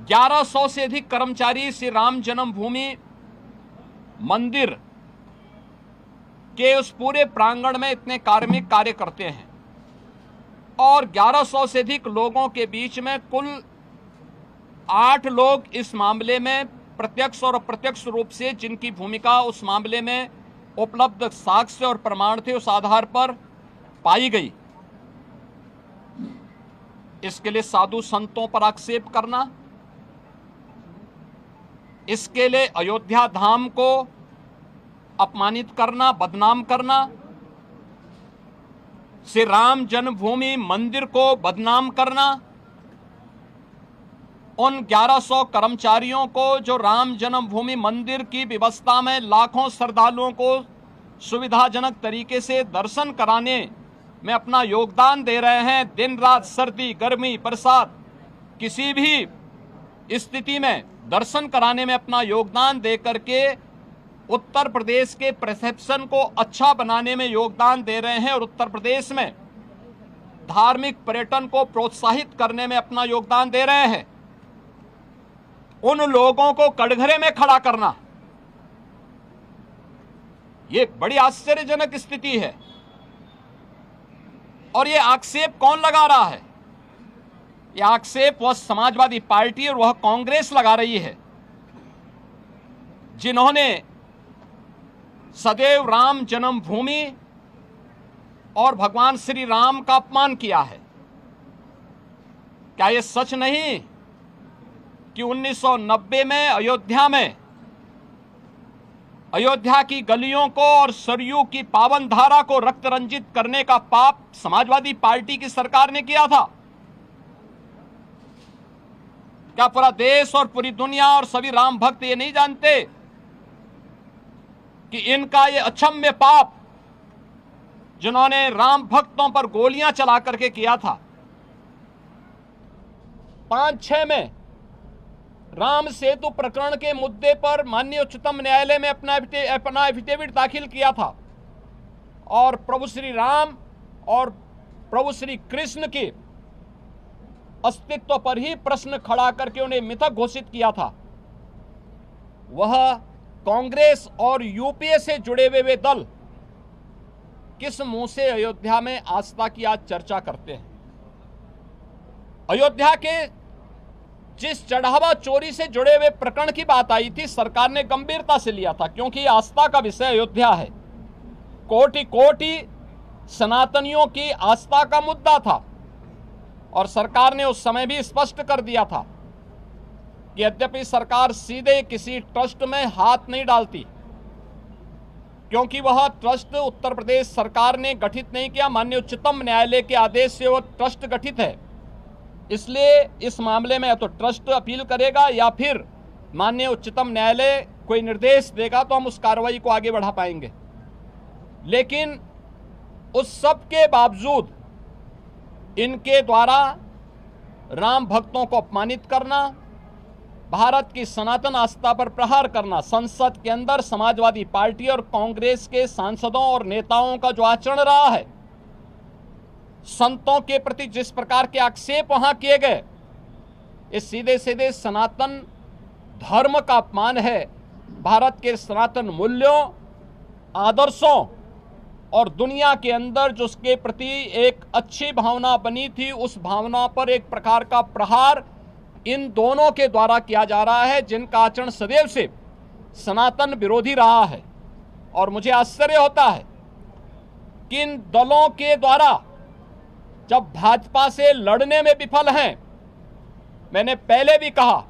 1100 से अधिक कर्मचारी श्री राम जन्मभूमि मंदिर के उस पूरे प्रांगण में इतने कार्मिक कार्य करते हैं और 1100 से अधिक लोगों के बीच में कुल 8 लोग इस मामले में प्रत्यक्ष और अप्रत्यक्ष रूप से जिनकी भूमिका उस मामले में उपलब्ध साक्ष्य और प्रमाण थे उस आधार पर पाई गई। इसके लिए साधु संतों पर आक्षेप करना, इसके लिए अयोध्या धाम को अपमानित करना, बदनाम करना, श्री राम जन्मभूमि मंदिर को बदनाम करना, उन 1100 कर्मचारियों को जो राम जन्मभूमि मंदिर की व्यवस्था में लाखों श्रद्धालुओं को सुविधाजनक तरीके से दर्शन कराने में अपना योगदान दे रहे हैं, दिन रात सर्दी गर्मी बरसात किसी भी स्थिति में दर्शन कराने में अपना योगदान दे करके उत्तर प्रदेश के परसेप्शन को अच्छा बनाने में योगदान दे रहे हैं और उत्तर प्रदेश में धार्मिक पर्यटन को प्रोत्साहित करने में अपना योगदान दे रहे हैं, उन लोगों को कटघरे में खड़ा करना, ये बड़ी आश्चर्यजनक स्थिति है। और ये आक्षेप कौन लगा रहा है? ये आक्षेप वह समाजवादी पार्टी और वह कांग्रेस लगा रही है, जिन्होंने सदैव राम जन्मभूमि और भगवान श्री राम का अपमान किया है। क्या यह सच नहीं कि 1990 में अयोध्या की गलियों को और सरयू की पावन धारा को रक्त रंजित करने का पाप समाजवादी पार्टी की सरकार ने किया था? क्या पूरा देश और पूरी दुनिया और सभी राम भक्त ये नहीं जानते कि इनका ये अक्षम्य पाप जिन्होंने राम भक्तों पर गोलियां चला करके किया था? 5-6 में राम सेतु प्रकरण के मुद्दे पर माननीय उच्चतम न्यायालय में अपना एफिडेविट दाखिल किया था और प्रभु श्री राम और प्रभु श्री कृष्ण के अस्तित्व पर ही प्रश्न खड़ा करके उन्हें मिथक घोषित किया था। वह कांग्रेस और यूपीए से जुड़े हुए दल किस मुंह से अयोध्या में आस्था की आज चर्चा करते हैं? अयोध्या के जिस चढ़ावा चोरी से जुड़े हुए प्रकरण की बात आई थी, सरकार ने गंभीरता से लिया था, क्योंकि आस्था का विषय अयोध्या है। कोटि कोटि सनातनियों की आस्था का मुद्दा था और सरकार ने उस समय भी स्पष्ट कर दिया था कि यद्यपि सरकार सीधे किसी ट्रस्ट में हाथ नहीं डालती, क्योंकि वह ट्रस्ट उत्तर प्रदेश सरकार ने गठित नहीं किया, माननीय उच्चतम न्यायालय के आदेश से वह ट्रस्ट गठित है। इसलिए इस मामले में या तो ट्रस्ट अपील करेगा या फिर माननीय उच्चतम न्यायालय कोई निर्देश देगा तो हम उस कार्रवाई को आगे बढ़ा पाएंगे। लेकिन उस सब के बावजूद इनके द्वारा राम भक्तों को अपमानित करना, भारत की सनातन आस्था पर प्रहार करना, संसद के अंदर समाजवादी पार्टी और कांग्रेस के सांसदों और नेताओं का जो आचरण रहा है, संतों के प्रति जिस प्रकार के आक्षेप वहां किए गए, इस सीधे सीधे सनातन धर्म का अपमान है। भारत के सनातन मूल्यों, आदर्शों और दुनिया के अंदर जो उसके प्रति एक अच्छी भावना बनी थी, उस भावना पर एक प्रकार का प्रहार इन दोनों के द्वारा किया जा रहा है, जिनका आचरण सदैव से सनातन विरोधी रहा है। और मुझे आश्चर्य होता है कि इन दलों के द्वारा जब भाजपा से लड़ने में विफल हैं, मैंने पहले भी कहा,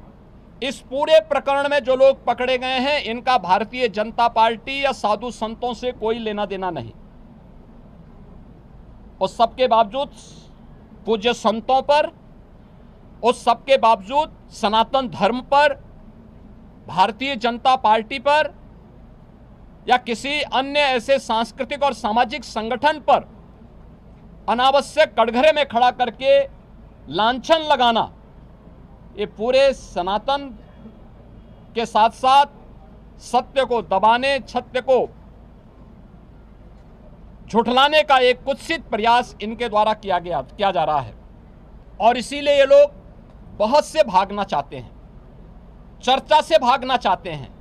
इस पूरे प्रकरण में जो लोग पकड़े गए हैं इनका भारतीय जनता पार्टी या साधु संतों से कोई लेना देना नहीं। उस सबके बावजूद पूज्य संतों पर, उस सबके बावजूद सनातन धर्म पर, भारतीय जनता पार्टी पर या किसी अन्य ऐसे सांस्कृतिक और सामाजिक संगठन पर अनावश्यक कटघरे में खड़ा करके लांछन लगाना, ये पूरे सनातन के साथ साथ सत्य को दबाने, सत्य को झुठलाने का एक कुत्सित प्रयास इनके द्वारा किया जा रहा है। और इसीलिए ये लोग बहुत से भागना चाहते हैं। चर्चा से भागना चाहते हैं।